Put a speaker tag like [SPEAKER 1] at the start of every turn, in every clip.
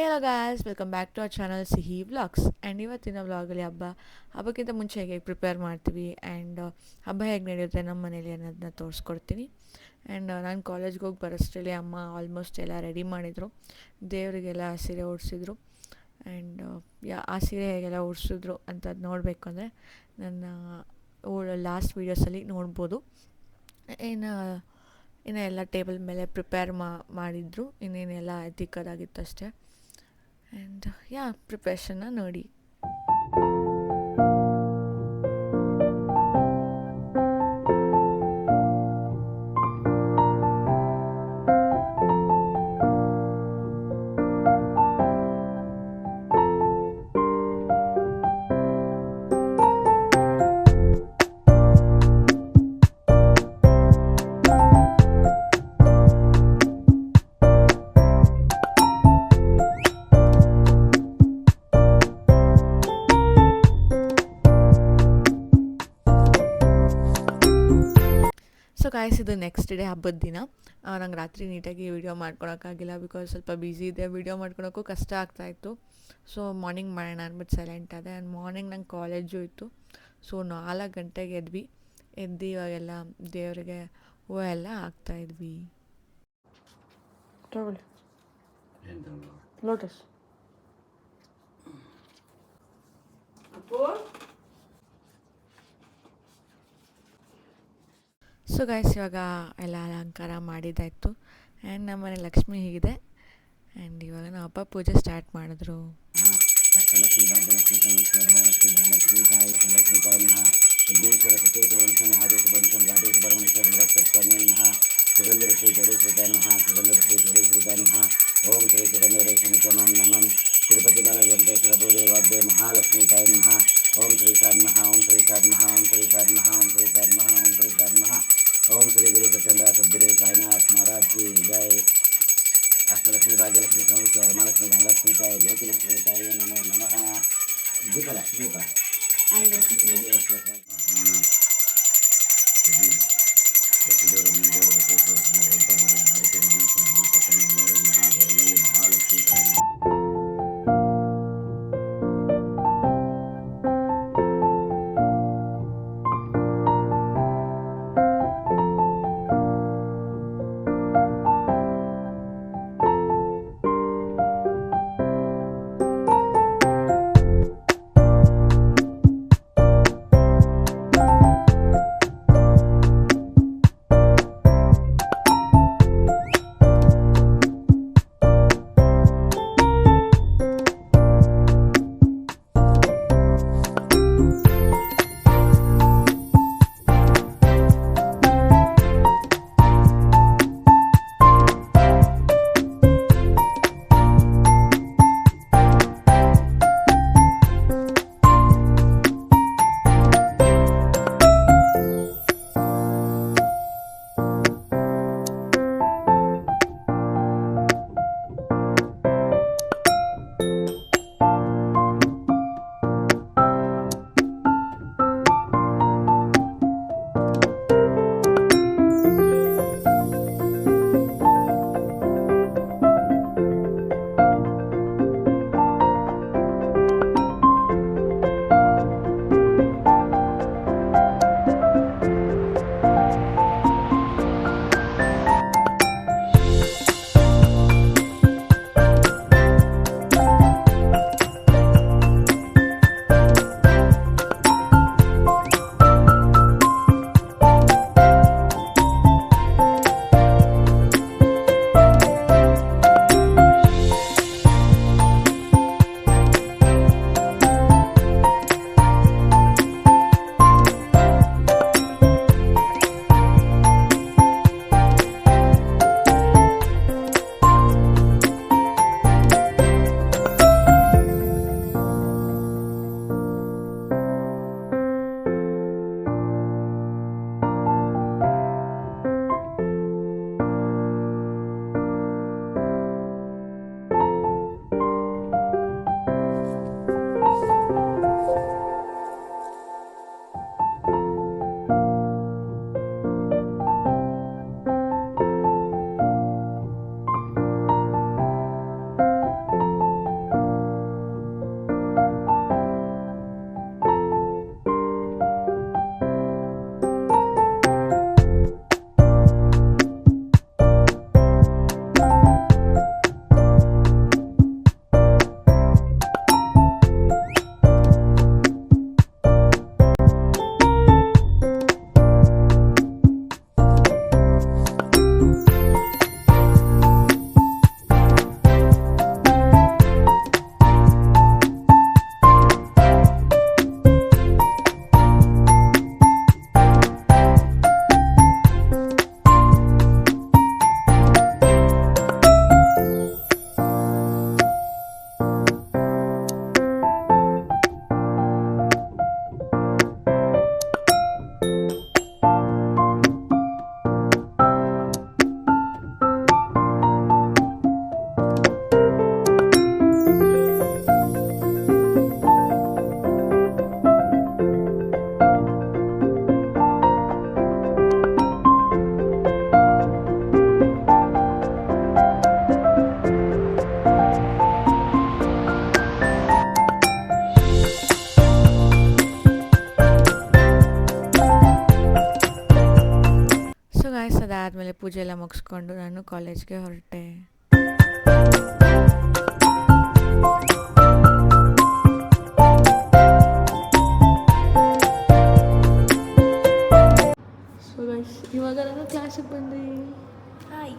[SPEAKER 1] Hello guys, welcome back to our channel Sihi vlogs. And ಇವತ್ತಿನ ವ್ಲಾಗಲ್ಲಿ ಹಬ್ಬಕ್ಕಿಂತ ಮುಂಚೆ ಹೇಗೆ ಪ್ರಿಪೇರ್ ಮಾಡ್ತೀವಿ ಆ್ಯಂಡ್ ಹಬ್ಬ ಹೇಗೆ ನಡೆಯುತ್ತೆ ನಮ್ಮ ಮನೇಲಿ ಅನ್ನೋದನ್ನ ತೋರಿಸ್ಕೊಡ್ತೀನಿ. ಆ್ಯಂಡ್ ನಾನು ಕಾಲೇಜ್ಗೆ ಹೋಗಿ ಬರೋಷ್ಟರಲ್ಲಿ ಅಮ್ಮ ಆಲ್ಮೋಸ್ಟ್ ಎಲ್ಲ ರೆಡಿ ಮಾಡಿದರು. ದೇವರಿಗೆಲ್ಲ ಸೀರೆ ಉಡಿಸಿದ್ರು. ಆ್ಯಂಡ್ ಆ ಸೀರೆ ಹೇಗೆಲ್ಲ ಉಡಿಸಿದ್ರು ಅಂತ ನೋಡಬೇಕು ಅಂದರೆ ನನ್ನ ಲಾಸ್ಟ್ ವೀಡಿಯೋಸಲ್ಲಿ ನೋಡ್ಬೋದು. ಇನ್ನು ಎಲ್ಲ ಟೇಬಲ್ ಮೇಲೆ ಪ್ರಿಪೇರ್ ಮಾಡಿದ್ರು. ಇನ್ನೇನೆಲ್ಲ ತಿಕ್ಕೋದಾಗಿತ್ತು ಅಷ್ಟೇ. ಆ್ಯಂಡ್ ಪ್ರಿಪ್ರೇಷನ್ನ ನೋಡಿ. ಸೊ ಇದು ನೆಕ್ಸ್ಟ್ ಡೇ ಹಬ್ಬದ ದಿನ. ನಂಗೆ ರಾತ್ರಿ ನೀಟಾಗಿ ವೀಡಿಯೋ ಮಾಡ್ಕೊಳಕ್ಕಾಗಿಲ್ಲ, ಬಿಕಾಸ್ ಸ್ವಲ್ಪ ಬ್ಯುಸಿ ಇದೆ. ವೀಡಿಯೋ ಮಾಡ್ಕೊಳಕ್ಕೂ ಕಷ್ಟ ಆಗ್ತಾಯಿತ್ತು. ಸೊ ಮಾರ್ನಿಂಗ್ ಮಾಡೋಣ ಅಂದ್ಬಿಟ್ಟು ಸೈಲೆಂಟ್ ಆದೆ. ಆ್ಯಂಡ್ ಮಾರ್ನಿಂಗ್ ನಂಗೆ ಕಾಲೇಜು ಇತ್ತು. ಸೊ 4 ಗಂಟೆಗೆ ಎದ್ದು ಇವಾಗೆಲ್ಲ ದೇವರಿಗೆ ಹೂವು ಎಲ್ಲ ಹಾಕ್ತಾಯಿದ್ವಿ. ತಗೊಳ್ಳಿ ಲೋಟಸ್. ಸೊ ಇವಾಗ ಎಲ್ಲ ಅಲಂಕಾರ ಮಾಡಿದ್ದಾಯಿತು. ಆ್ಯಂಡ್ ನಮ್ಮನೆ ಲಕ್ಷ್ಮಿ ಹೀಗಿದೆ. ಆ್ಯಂಡ್ ಇವಾಗ ನಮ್ಮ ಅಪ್ಪ ಪೂಜೆ ಸ್ಟಾರ್ಟ್ ಮಾಡಿದ್ರು.
[SPEAKER 2] ಅಷ್ಟಲಕ್ಷ್ಮಿ ಭಾಗ್ಯಲಕ್ಷ್ಮಿ ಸೋಮೇಶ್ವರ ವರಲಕ್ಷ್ಮಿ ಧನಲಕ್ಷ್ಮಿ ತಾಯಿ ಲಕ್ಷ್ಮಿ ತಾಯಿ ನಮಃ ವಿಘ್ನೇಶ್ವರ ಸತ್ಯೇಶ್ವರ ವಂಶ ಮಹಾದೇಶ ವಂಶಂ ರಾಧೇಶ ಪರಮೇಶ್ವರ ವಿರಕ್ತಸ್ವಾಮಿ ನಮಃ ಸುಗಂಧರ ಶ್ರೀ ಚೌಡೇಶ್ವರಿತಾಯ ನಮಃ ಸುಗಂಧರ ಶ್ರೀ ಚೌಡೇಶ್ವರಿತಾಯ ನಮಃ ಓಂ ಶ್ರೀ ಸುಗಂಧರೇಶ ನಮಃ ತಿರುಪತಿ ಬಾಲಾಜಿ ವೆಂಕಟೇಶ್ವರ ಭೂದೇವಾಬ್ದೆ ಮಹಾಲಕ್ಷ್ಮೀ ತಾಯಿ ನಮಃ ಓಂ ಶ್ರೀ ಸಾದ್ ಮಹಾ ಓಂ ಶ್ರೀ ಸಾದ್ ಮಹಾ ಓಂ ಶ್ರೀ ಸಾದ್ ಮಹಾ ಓಂ ಶ್ರೀ ಸಾದ್ ಮಹಾ ಓಂ ಶ್ರೀ ಸಾದ್ ಮಹಾ ಓಂ ಶ್ರೀ ಗುರು ಸತ್ಯೇಂದ್ರ ಸದ್ಗುರು ಸಾಯಿನಾಥ್ ಮಹಾರಾಜ್ ಕಿ ಜೈ. ಅಷ್ಟಲಕ್ಷ್ಮಿ ಭಾಗ್ಯಲಕ್ಷ್ಮಿ ಸೋಮೇಶ್ವರ ವರಮಹಾಲಕ್ಷ್ಮಿ ಧನಲಕ್ಷ್ಮಿ ತಾಯಿ ಜ್ಯೋತಿಲಕ್ಷ್ಮಿ ತಾಯಿ ನಮೋ ನಮಃ. ದೀಪಲ ದೀಪ ಮಹಾಲಕ್ಷ್ಮಿ ತಾಯಿ.
[SPEAKER 1] ಅದಾದಮೇಲೆ ಪೂಜೆ ಎಲ್ಲ ಮುಗಿಸ್ಕೊಂಡು ನಾನು ಕಾಲೇಜ್ಗೆ ಹೊರಟೆ. ಸೊ ಗೈಸ್ ಇವಾಗ ನಾನು ಕ್ಲಾಸಿಗೆ ಬಂದೆ.
[SPEAKER 3] Hi,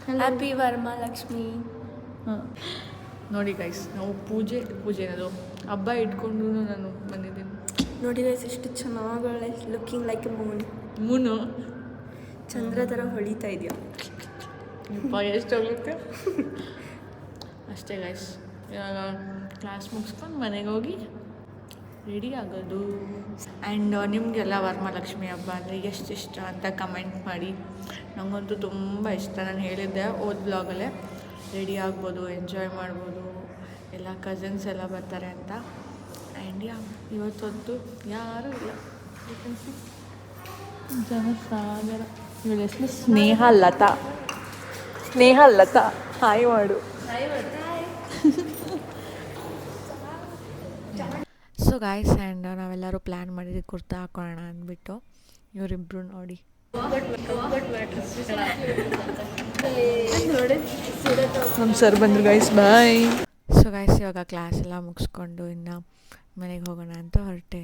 [SPEAKER 3] happy Varamahalakshmi.
[SPEAKER 1] ಹಾಂ ನೋಡಿ ಗೈಸ್, ನಾವು ಪೂಜೆ ಅನ್ನೋದು ಹಬ್ಬ ಇಟ್ಕೊಂಡು ನಾನು ಬಂದಿದ್ದೀನಿ.
[SPEAKER 3] ನೋಡಿ ಗೈಸ್ ಎಷ್ಟು ಚೆನ್ನಾಗಿ ಲುಕಿಂಗ್ ಲೈಕ್ ಎ
[SPEAKER 1] ಮೂನು
[SPEAKER 3] ಚಂದ್ರ ಥರ ಹೊಳಿತಾ ಇದೆಯಾ?
[SPEAKER 1] ಎಷ್ಟು ಹೋಗುತ್ತೆ ಅಷ್ಟೇ ಗೈಸ್. ಇವಾಗ ಕ್ಲಾಸ್ ಮುಗಿಸ್ಕೊಂಡು ಮನೆಗೆ ಹೋಗಿ ರೆಡಿ ಆಗೋದು. ಆ್ಯಂಡ್ ನಿಮಗೆಲ್ಲ ವರಮಹಾಲಕ್ಷ್ಮಿ ಹಬ್ಬ ಅಂದರೆ ಎಷ್ಟು ಇಷ್ಟ ಅಂತ ಕಮೆಂಟ್ ಮಾಡಿ. ನನಗಂತೂ ತುಂಬ ಇಷ್ಟ. ನಾನು ಹೇಳಿದ್ದೆ ಓದ್ ಬ್ಲಾಗಲ್ಲೇ ರೆಡಿ ಆಗ್ಬೋದು, ಎಂಜಾಯ್ ಮಾಡ್ಬೋದು, ಎಲ್ಲ ಕಸಿನ್ಸ್ ಎಲ್ಲ ಬರ್ತಾರೆ ಅಂತ. ಆ್ಯಂಡ್ ಇವತ್ತೊಂದು ಯಾರೂ ಇಲ್ಲ, ಜನಸಾಗರ. ಇವಳ ಹೆಸರು ಸ್ನೇಹ ಲತಾ. ಹಾಯ್ ಮಾಡು. ಸೊ ಗಾಯ್ಸ್, ಆ್ಯಂಡ್ ನಾವೆಲ್ಲರೂ ಪ್ಲ್ಯಾನ್ ಮಾಡಿದ್ವಿ ಕುರ್ತಾ ಹಾಕೋಣ ಅಂದ್ಬಿಟ್ಟು. ಇವರಿಬ್ರು ನೋಡಿ ನಮ್ಮ ಸರ್ ಬಂದರು ಗೈಸ್, ಬಾಯ್. ಸೊ ಗೈಸ್, ಇವಾಗ ಕ್ಲಾಸ್ ಎಲ್ಲ ಮುಗಿಸ್ಕೊಂಡು ಇನ್ನು ಮನೆಗೆ ಹೋಗೋಣ ಅಂತ ಹೊರಟೆ.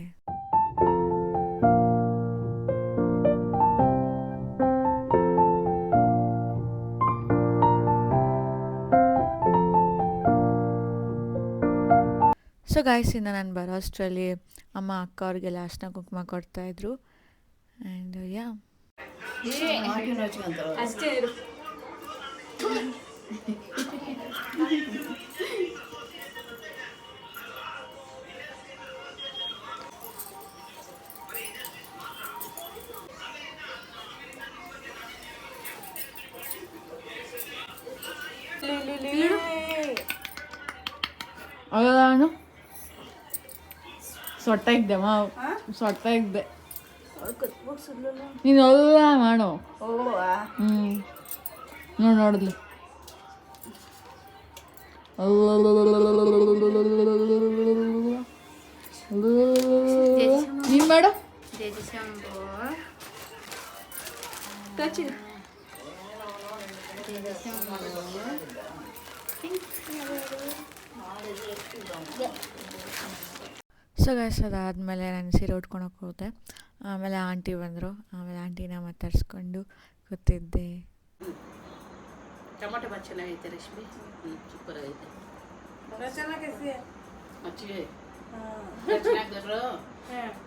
[SPEAKER 1] ಸೊ ಗಾಯ್ಸ್, ಇನ್ನು ನಾನು ಬರೋ ಅಷ್ಟರಲ್ಲಿ ಅಮ್ಮ ಅಕ್ಕ ಅವ್ರಿಗೆಲ್ಲ ಅರ್ಶಿನ ಕುಂಕುಮ ಕೊಡ್ತಾಯಿದ್ರು. ಆ್ಯಂಡ್
[SPEAKER 3] ಅಷ್ಟೇ ಇರು.
[SPEAKER 1] ನಾನು ಸೊಟ್ಟ ಇದ್ದೆ ಸೊಟ್ಟ ಇದ್ದೆ. ನೀನು ಎಲ್ಲ ಮಾಡು. ನೋಡಿದ್ಲು ನೀನು ಮಾಡು. ಸೊ ಗೈಸ್, ಅದಾದಮೇಲೆ ನಾನು ಸೀರೆ ಉಟ್ಕೊಳಕ್ಕೆ ಹೋದೆ. ಆಮೇಲೆ ಆಂಟಿ ಬಂದರು. ಆಮೇಲೆ ಆಂಟಿನ ಮಾತಾಡಿಸ್ಕೊಂಡು ಕೂತಿದ್ದೆ.
[SPEAKER 4] ಟೊಮಾಟೊ ಬಾತ್ ಚೆನ್ನಾಗೈತೆ ರಶ್ಮಿ, ಸೂಪರ್ ಆಗೈತೆ.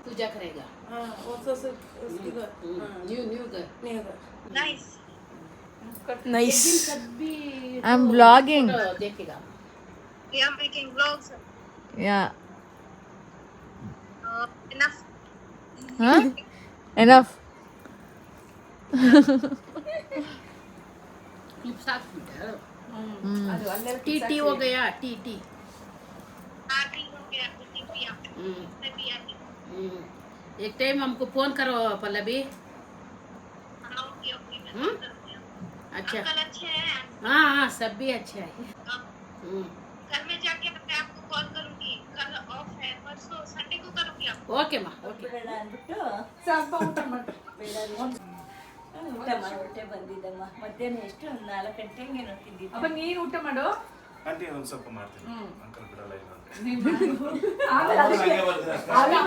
[SPEAKER 4] पूजा करेगा
[SPEAKER 3] ನೈಸ್.
[SPEAKER 1] I am vlogging.
[SPEAKER 4] देखेगा.
[SPEAKER 5] Yeah, I'm making vlogs.
[SPEAKER 1] Yeah
[SPEAKER 5] Enough.
[SPEAKER 1] Enough.
[SPEAKER 4] Clips हाथ टी हो गया टी
[SPEAKER 5] आरती हो गया, कुछ पिया. मैं भी आती हूँ.
[SPEAKER 4] एक टाइम हमको फोन करो पल्लवी.
[SPEAKER 5] हाँ, ओके ओके, मैं
[SPEAKER 4] हम्म?
[SPEAKER 5] करूँगी.
[SPEAKER 4] अच्छा,
[SPEAKER 5] अंकल अच्छे हैं?
[SPEAKER 4] हाँ सब भी अच्छा है.
[SPEAKER 5] कल मैं जाके मैं आपको कॉल करूँगी. कल ऑफ है, परसों संडे को करूँगी आपको.
[SPEAKER 4] ओके माँ, ओके.
[SPEAKER 6] ಊಟ ಮಾಡ್ಬಿಟ್ಟೆ ಬಂದಿದ್ದಮ್ಮ. ಮಧ್ಯಾಹ್ನ ಎಷ್ಟು 4 ಗಂಟೆಗೆ ಏನೋ ತಿಂದಿದ್ದೆ.
[SPEAKER 3] ಅಪ್ಪ ನೀನು ಊಟ ಮಾಡು.
[SPEAKER 7] ಆಂಟಿ ಒಂದು ಸ್ವಲ್ಪ ಮಾಡ್ತೀನಿ, ಅಂಕಲ್ ಬಿಡಲ್ಲ ಇಲ್ಲ ಅಂತ.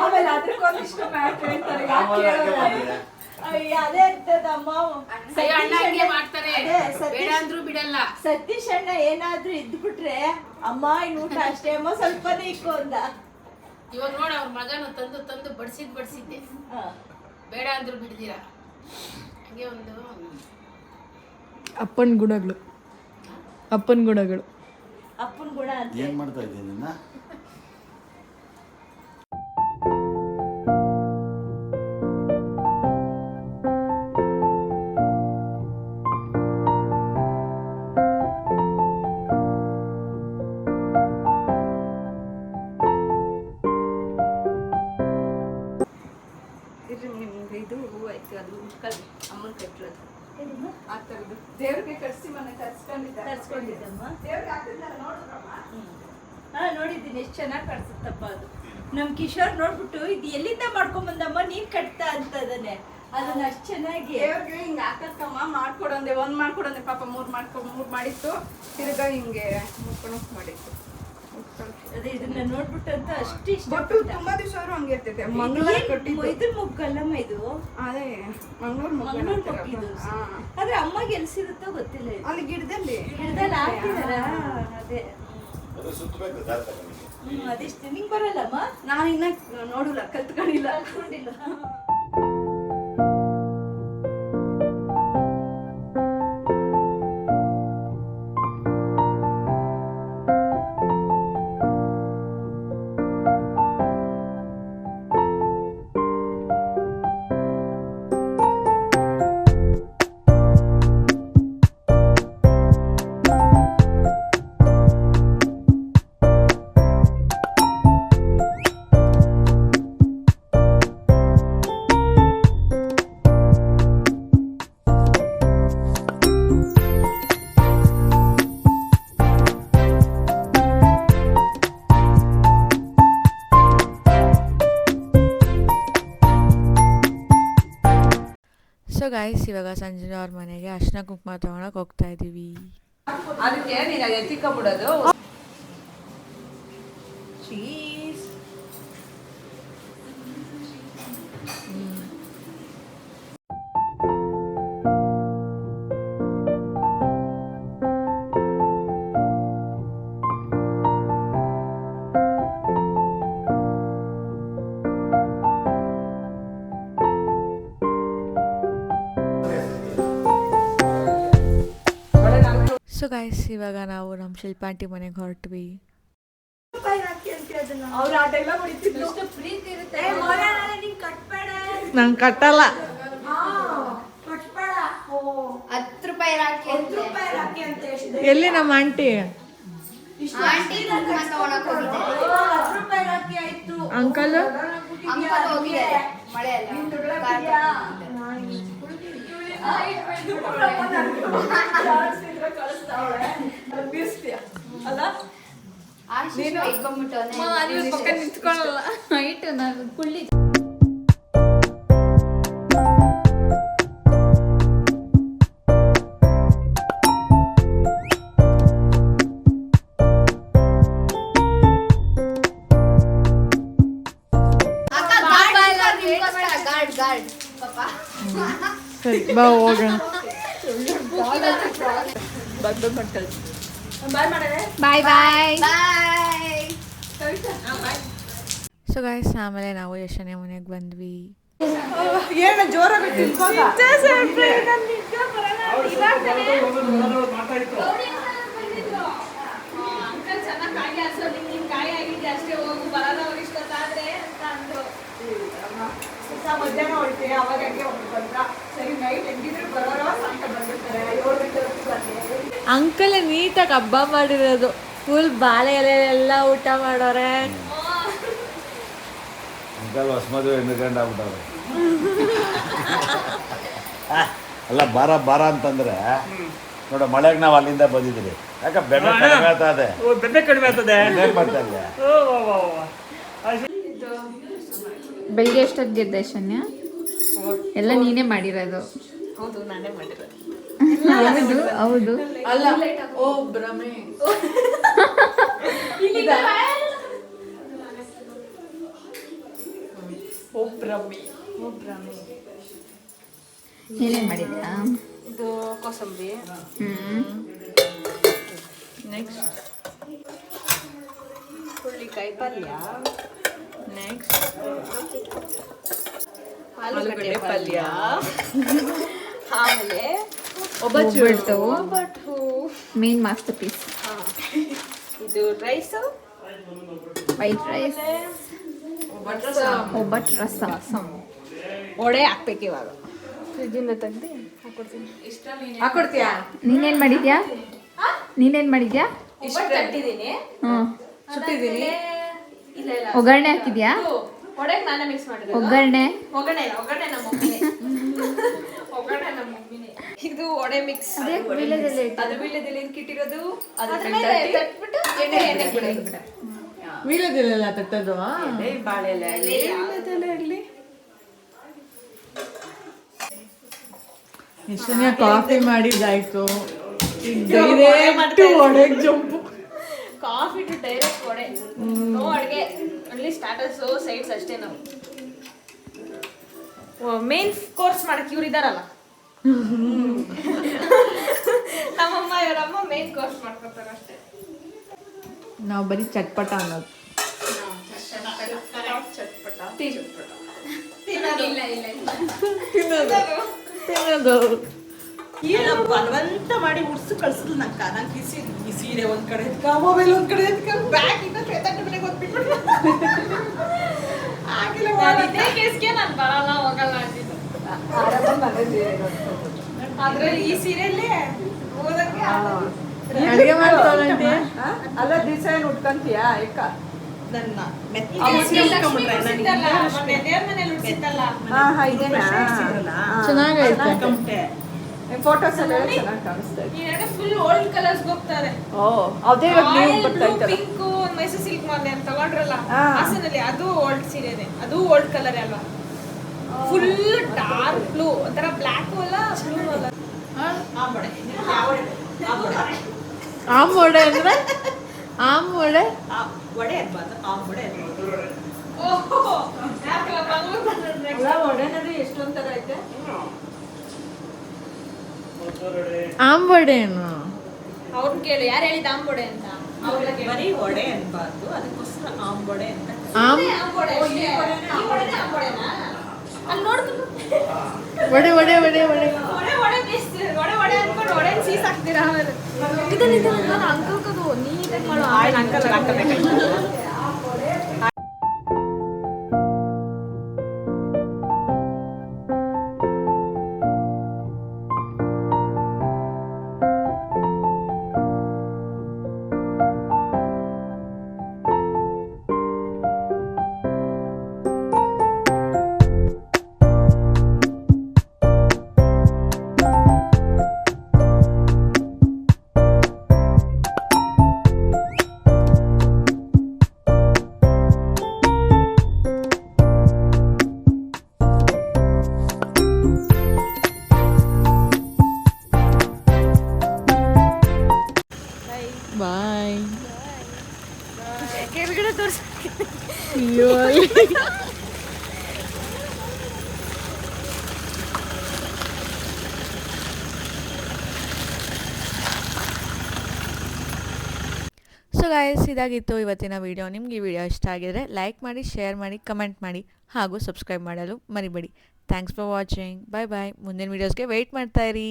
[SPEAKER 3] ಆಮೇಲೆ ಅದಕ್ಕೊಂದಿಷ್ಟು ಮ್ಯಾಟ್ ಹೇಳ್ತಾರೆ. ಯಾಕೆ ಹೇಳಲ್ಲ?
[SPEAKER 6] ಅಯ್ಯ, ಅದೇ ಇರ್ತದಮ್ಮ.
[SPEAKER 4] ಅಣ್ಣ ಹಂಗೆ ಮಾಡ್ತಾರೆ, ಬೇಡ ಅಂದ್ರೂ ಬಿಡಲ್ಲ.
[SPEAKER 6] ಸತೀಶ್ ಅಣ್ಣ ಏನಾದ್ರೂ ಇದ್ಬಿಟ್ರೆ ಅಮ್ಮ ಇನ್ನು ಊಟ ಅಷ್ಟೇ ಅಮ್ಮ, ಸ್ವಲ್ಪನೇ ಇಕ್ಕು ಅಂದ.
[SPEAKER 4] ಇವಾಗ ನೋಡ ಅವ್ರ ಮಗನು ತಂದು ಬಡಿಸಿದ್ದೆ, ಬೇಡ ಅಂದ್ರೂ ಬಿಡ್ದಿರಾ. ಹಂಗೆ ಒಂದು
[SPEAKER 1] ಅಪ್ಪನ ಗುಣಗಳು.
[SPEAKER 6] ಅಪ್ಪನ ಗುಣ ಅಂತ.
[SPEAKER 2] ಏನು ಮಾಡ್ತಾ ಇದ್ದೀನಿ ನಿನ್ನ?
[SPEAKER 3] ಇದು ಹೂವು ಐತೆ, ಅದು ಉಟ್ಕೊಳ್ಳಿ. ಅಮ್ಮನ ಕಟ್ಟಿರೋದು ಆ ಥರದ್ದು ದೇವ್ರಿಗೆ ಕಟ್ಸಿ ಮನೆ
[SPEAKER 6] ತರ್ಸ್ಕೊಂಡಿದ್ದಮ್ಮ.
[SPEAKER 3] ದೇವ್ರಿಗೆ ಹಾಕಿದ್ನಲ್ಲ, ನೋಡಿದ್ರಮ್ಮ?
[SPEAKER 6] ನೋಡಿದ್ದೀನಿ, ಎಷ್ಟು ಚೆನ್ನಾಗಿ ಕಾಣಿಸುತ್ತಪ್ಪ ಅದು. ನಮ್ ಕಿಶೋರ್ ನೋಡ್ಬಿಟ್ಟು ಇದು ಎಲ್ಲಿಂದ ಮಾಡ್ಕೊಂಡ್ ಬಂದಮ್ಮ, ನೀನ್ ಕಟ್ತಾ ಅಂತದಾನೆ ಅದನ್ನ ಅಷ್ಟು ಚೆನ್ನಾಗಿ
[SPEAKER 3] ದೇವ್ರಿಗೆ ಹಿಂಗೆ ಹಾಕಕ್ಕಮ್ಮ ಮಾಡ್ಕೊಡಂದೆ ಒಂದ್ ಮಾಡ್ಕೊಡಂದೆ ಪಾಪ ಮೂರ್ ಮಾಡಿತ್ತು ತಿರ್ಗಾ ಹಿಂಗೆ ಮುಟ್ಕೊಂಡು ಮಾಡಿತ್ತು
[SPEAKER 6] ಅದೇ ಇದನ್ನ ನೋಡ್ಬಿಟ್ಟು ಅಂತ ಅಷ್ಟು ಇಷ್ಟ
[SPEAKER 3] ಬಟ್ಟು ತುಂಬಾ ದಿವಸ ಅವರು ಹಂಗೆ ಇರ್ತೈತೆ ಮಂಗಳೂರು ಕಟ್ಟಿದ್ದು
[SPEAKER 6] ಇದ್ರ ಮುಗ್ಗಲ್ಲಮ್ಮ ಇದು
[SPEAKER 3] ಅದೇ ಮಂಗಳೂರು
[SPEAKER 6] ಮಂಗಳೂರು ಕೊಟ್ಟಿದ್ದು ಆದ್ರೆ ಅಮ್ಮಗೆ ಎಲ್ಲಿ ಸಿಗುತ್ತೋ ಗೊತ್ತಿಲ್ಲ ಇದು.
[SPEAKER 3] ಅಲ್ಲಿ ಗಿಡದಲ್ಲಿ
[SPEAKER 6] ಗಿಡದಲ್ಲಿ ಹಾಕಿದಾರ ಅದೇ
[SPEAKER 2] ಅದು ಸುತ್ತಬೇಕು ದಾರ ತಗೊಂಡು.
[SPEAKER 6] ಅದಿಷ್ಟು ನಿಂಗೆ ಬರಲ್ಲಮ್ಮ
[SPEAKER 3] ನಾನು ಇನ್ನ ನೋಡಿಲ್ಲ ಕಲ್ತ್ಕೊಂಡಿಲ್ಲ
[SPEAKER 6] ಕಲ್ತ್ಕೊಂಡಿಲ್ಲ
[SPEAKER 1] ಸೊ ಗೈಸ್ ಇವಾಗ ಸಂಜೆ ಅವ್ರ ಮನೆಗೆ ಅರ್ಶಿನ ಕುಂಕುಮ ತೊಗೊಳಕ್ಕೆ ಹೋಗ್ತಾ ಇದ್ದೀವಿ.
[SPEAKER 3] ಅದಕ್ಕೆ ನೀನು ಎತ್ತಿಕೊಂಡ್ಬಿಡೋದು
[SPEAKER 1] ಸೊ ಗೈಸ್ ಇವಾಗ ನಾವು ನಮ್ಮ ಶಿಲ್ಪಾಂಟಿ ಮನೆಗೆ ಹೊರಟ್ವಿ.
[SPEAKER 3] ಅವ್ರು ಆ ಡೈಲಾಗ್ ಹೊಡಿತಿದ್ರು
[SPEAKER 6] ಪ್ರೀತಿ ಇರುತ್ತೆ
[SPEAKER 1] ನಂಗೆ ಕಟ್ಟಲ್ಲ.
[SPEAKER 8] 10 ರೂಪಾಯಿ ರಾಖಿ
[SPEAKER 1] ಎಲ್ಲಿ ನಮ್ಮ ಆಂಟಿ
[SPEAKER 8] ಆಂಟಿ ಕುಂಕುಮ ತಗೊಳಕ್ ಹೋಗಿದ್ದಾರೆ.
[SPEAKER 1] ಅಂಕಲ್
[SPEAKER 8] ಅಂಕಲ್ ಹೋಗಿದ್ದಾರೆ ಮಳೆ
[SPEAKER 3] ಅಲ್ಲ
[SPEAKER 8] ಆಶೀಶ್ ಬೈಕ್
[SPEAKER 3] ಪಕ್ಕ ನಿಂತ್ಕೊಳ್ಳಲ್ಲ
[SPEAKER 8] ಇಟ್ಟು ನಾನು ಕುಳ್ಳಿ ಗಾರ್ಡ್ ಪಾಪ
[SPEAKER 1] ಸರಿ ಬಾ ಹೋಗೋಣ.
[SPEAKER 8] ಬಾಯ್ ಬಾಯ್ ಬಾಯ್.
[SPEAKER 1] ಸೊ ಗೈಸ್ ಆಮೇಲೆ ನಾವು ಯಶನೇ ಮನೆಗೆ ಬಂದ್ವಿ.
[SPEAKER 3] ಏನು ಜೋರಾಗಿ ಮಧ್ಯಾಹ್ನ ಹೊರಟೆ ಅವಾಗ ಬಂದ್ರ ಸರಿ ನೈಟ್ ಹೆಂಗಿದ್ರು ಬರೋರ ಸಾಯಂಕಾಲ ಬಂದಿರ್ತಾರೆ 7 ಗಂಟೆ ಬರ್ತಾರೆ.
[SPEAKER 1] ಅಂಕಲ್ ನೀಟಾಗಿ ಹಬ್ಬ ಮಾಡಿರೋದು ಫುಲ್ ಬಾಳೆ ಎಲೆ ಎಲ್ಲ ಊಟ ಮಾಡೋರೆ.
[SPEAKER 2] ಅಂಕಲ್ ಹೊಸ ಮದುವೆ ಹೆಣ್ಣು ಆಗ್ಬಿಟ್ಟವ್ರೆ. ಅಲ್ಲ ಬಾರ ಅಂತಂದ್ರೆ ನೋಡ ಮಳೆಗೆ ನಾವು ಅಲ್ಲಿಂದ ಬಂದಿದ್ದೀರಿ ಯಾಕೆ ಬೆಲೆ ಕಡಿಮೆ ಆಗ್ತದೆ
[SPEAKER 9] ಬೆಲೆ ಕಡಿಮೆ ಆಗ್ತದೆ
[SPEAKER 2] ಏನ್ ಮಾಡ್ತಾ ಇದ್ದೆ
[SPEAKER 8] ಬೆಳಿಗ್ಗೆ ಎಷ್ಟೊತ್ತಿಗೆ ಎದ್ದೆ ಶನ್ಯ? ಎಲ್ಲ ನೀನೇ ಮಾಡಿರೋದು?
[SPEAKER 3] ಹೌದು ನಾನೇ ಮಾಡಿರೋದು.
[SPEAKER 8] ಹೌದು ಹೌದು.
[SPEAKER 3] ಅಲ್ಲ ಓ ಭ್ರಮೆ
[SPEAKER 8] ಏನೇನು ಮಾಡಿದ್ಯಾ?
[SPEAKER 3] ಇದು ಕೋಸಂಬರಿ, ನೆಕ್ಸ್ಟ್ ಹುಳ್ಳಿಕಾಯಿ ಪಲ್ಯ, ನೆಕ್ಸ್ಟ್ ಆಲೂಗಡ್ಡೆ ಪಲ್ಯ, ಆಮೇಲೆ ಒಬ್ಬಟ್ಟು
[SPEAKER 8] ಮೇನ್ ಮಾಸ್ಟರ್ ಪೀಸ್.
[SPEAKER 3] ಇದು ರೈಸು,
[SPEAKER 8] ವೈಟ್ ರೈಸ್, ಒಬ್ಬಟ್ಟು ರಸಂ.
[SPEAKER 3] ವಡೆ ಹಾಕ್ಬೇಕು ಇವಾಗ. ಫ್ರಿಜ್ಜಿಂದ ತೆಗ್ದು ಹಾಕೊಡ್ತೀಯಾ?
[SPEAKER 8] ನೀನೇನ್ ಮಾಡಿದ್ಯಾ?
[SPEAKER 3] ಇಷ್ಟು ತಟ್ಟಿದ್ದೀನಿ, ಸುಟ್ಟಿದ್ದೀನಿ.
[SPEAKER 8] ಒಗ್ಗರಣೆ ಹಾಕಿದ್ಯಾ?
[SPEAKER 3] ವಡೆಗೆ ನಾನೇ ಮಿಕ್ಸ್ ಮಾಡಿದೆ.
[SPEAKER 8] ಒಗ್ಗರಣೆ
[SPEAKER 3] ಒಗ್ಗರಣೆ ನಮ್ಮ ಮಮ್ಮಿನೇ. ಒಗ್ಗರಣೆ ನಮ್ಮ ಮಮ್ಮಿನೇ. ಇದು ವಡೆ ಮಿಕ್ಸ್. ಅದು ವೀಳ್ಯದೆಲೆ ಕಿಟ್ಟಿರೋದು, ಅದ್ರ ಮೇಲೆ ತಟ್ಬಿಟ್ಟು ಎಣ್ಣೆ ಬಿಡೋದು.
[SPEAKER 1] ವೀಳ್ಯದೆಲೆ ತಟ್ಟೋದು
[SPEAKER 3] ಬಾಳೆ ಎಲೆ ಇರಲಿ,
[SPEAKER 1] ಇಷ್ಟನೇ ಕಾಫಿ ಮಾಡಿದ್ದಾಯ್ತು ಈಗ ಡೈರೆಕ್ಟ್ ಒಡೆಗೆ jump.
[SPEAKER 3] Coffee to direct vada. No ಅಡುಗೆ, ಓನ್ಲಿ ಸ್ಟಾರ್ಟರ್ಸ್ ಸೈಡ್ಸ್ ಅಷ್ಟೇ ನಾವು. ಮೇನ್ ಕೋರ್ಸ್ ಮಾಡಕ್ಕೆ ಇವ್ರು ಇದಾರಲ್ಲ ನಮ್ಮಮ್ಮ ಇವರಮ್ಮ ಮೇನ್ ಕೋರ್ಸ್ ಮಾಡ್ಕೊತಾರೆ ಅಷ್ಟೇ.
[SPEAKER 1] ನಾವು ಬರೀ ಚಟ್ಪಟ ಅನ್ನೋದು. ತಿನ್ನೋದು
[SPEAKER 6] ಬಲವಂತ ಮಾಡಿ ಉಡ್ಸು ಕಳ್ಸಿದ್ಲು ನಂಗೆ ಈ ಸೀರೆ ಒಂದ್ ಕಡೆ ಎತ್ಕ, ಮೊಬೈಲ್ ಒಂದ್ ಕಡೆ ಎತ್ಕ, ಬ್ಯಾಗ್ ಇಂದ ಶ್ವೇತಂಡ ಮನೆಗೆ ಹೋಗ್ಬಿಟ್ಬಿಟ್ಟು
[SPEAKER 3] ಇದೇ ಕೇಸ್ಗೆ ನಾನು ಬರಲ್ಲ ಹೋಗಲ್ಲ ಅಂತಿದ್ದು. ಅದ್ರಲ್ಲಿ ಈ ಸೀರೆಯಲ್ಲಿ ಓದಕ್ಕೆ
[SPEAKER 1] ಅಡುಗೆ ಮಾಡ್ತಾವಂತೆ.
[SPEAKER 6] ಅಲ್ಲ ದಿವಸ ಏನು ಉಟ್ಕೊಂತೀಯಾ ಏಕ ನನ್ನ
[SPEAKER 3] ದೇವ್ರ ಮನೇಲಿ ಉಡ್ಸಿದ್ದಲ್ಲ.
[SPEAKER 1] ಚೆನ್ನಾಗೈತೆ.
[SPEAKER 6] ಫೋಟೋಸ್ ಎಲ್ಲ ಚೆನ್ನಾಗಿ ಕಾಣಿಸ್ತಾ ಇದೆ.
[SPEAKER 3] ಈ ಎರಡು ಫುಲ್ ಓಲ್ಡ್ ಕಲರ್ಸ್ ಹೋಗ್ತಾರೆ.
[SPEAKER 6] ಅದೇ
[SPEAKER 3] ಪಿಂಕ್ ಮೈಸೂರು ಸಿಲ್ಕ್ ಮಾಲೆ ಅಂತ ತಗೊಂಡ್ರಲ್ಲ ಹಾಸನಲ್ಲಿ, ಅದು ಓಲ್ಡ್ ಸೀರೆನೆ, ಅದು ಓಲ್ಡ್ ಕಲರ್ ಅಲ್ವಾ. ಫುಲ್ ಡಾರ್ಕ್ ಬ್ಲೂ, ಒಂಥರ ಬ್ಲ್ಯಾಕ್ ಅಲ್ಲ ಬ್ಲೂ ಅಲ್ಲ.
[SPEAKER 1] ಆಮ್ ವಡೆ ಅಂದ್ರೆ ಆಮ್ ವಡೆ
[SPEAKER 6] ವಡೆ ಅನ್ಬಾರ್ದು, ಆ ವಡೆ
[SPEAKER 3] ಒಡೆನಲ್ಲಿ ಎಷ್ಟೊಂದ್ ತರ ಐತೆ.
[SPEAKER 1] ಆಮ್ ವಡೆನು
[SPEAKER 3] ಅವ್ರನ್ನ ಕೇಳು ಯಾರು ಹೇಳಿದ ಆಂಬೊಡೆ ಅಂತ.
[SPEAKER 6] ಬರೀ ವಡೆ ಅನ್ಬಾರ್ದು, ಅದಕ್ಕೋಸ್ಕರ ಆಂಬೊಡೆ ಅಂತ.
[SPEAKER 1] ಆಮ್
[SPEAKER 3] ಅಲ್ಲಿ ನೋಡ್ಕೊಂಡು
[SPEAKER 1] ವಡೆ ವಡೆ ವಡೆ ವಡೆ
[SPEAKER 3] ಒಡೆ ಅನ್ಕೊಂಡು ಒಡೆ ಸೀಸ್ ಹಾಕ್ತೀರಾ ಆಮೇಲೆ. ನಾನು ಅಂಕಲ್ಕದು ನೀಟಾಗಿ ಮಾಡು.
[SPEAKER 1] ಬಾಯ್.
[SPEAKER 3] ಕೆಳಗಡೆ ತೋರಿಸ.
[SPEAKER 1] ಅಯ್ಯೋ ಸೊ ಗಾಯ್ಸ್, ಇದಾಗಿತ್ತು ಇವತ್ತಿನ ವಿಡಿಯೋ. ನಿಮ್ಗೆ ಈ ವಿಡಿಯೋ ಇಷ್ಟ ಆಗಿದ್ರೆ ಲೈಕ್ ಮಾಡಿ, ಶೇರ್ ಮಾಡಿ, ಕಮೆಂಟ್ ಮಾಡಿ ಹಾಗೂ ಸಬ್ಸ್ಕ್ರೈಬ್ ಮಾಡಲು ಮರಿಬೇಡಿ. Thanks for watching. Bye bye. ಮುಂದಿನ ವೀಡಿಯೋಸ್ಗೆ ವೆಯ್ಟ್ ಮಾಡ್ತಾ ಇರಿ.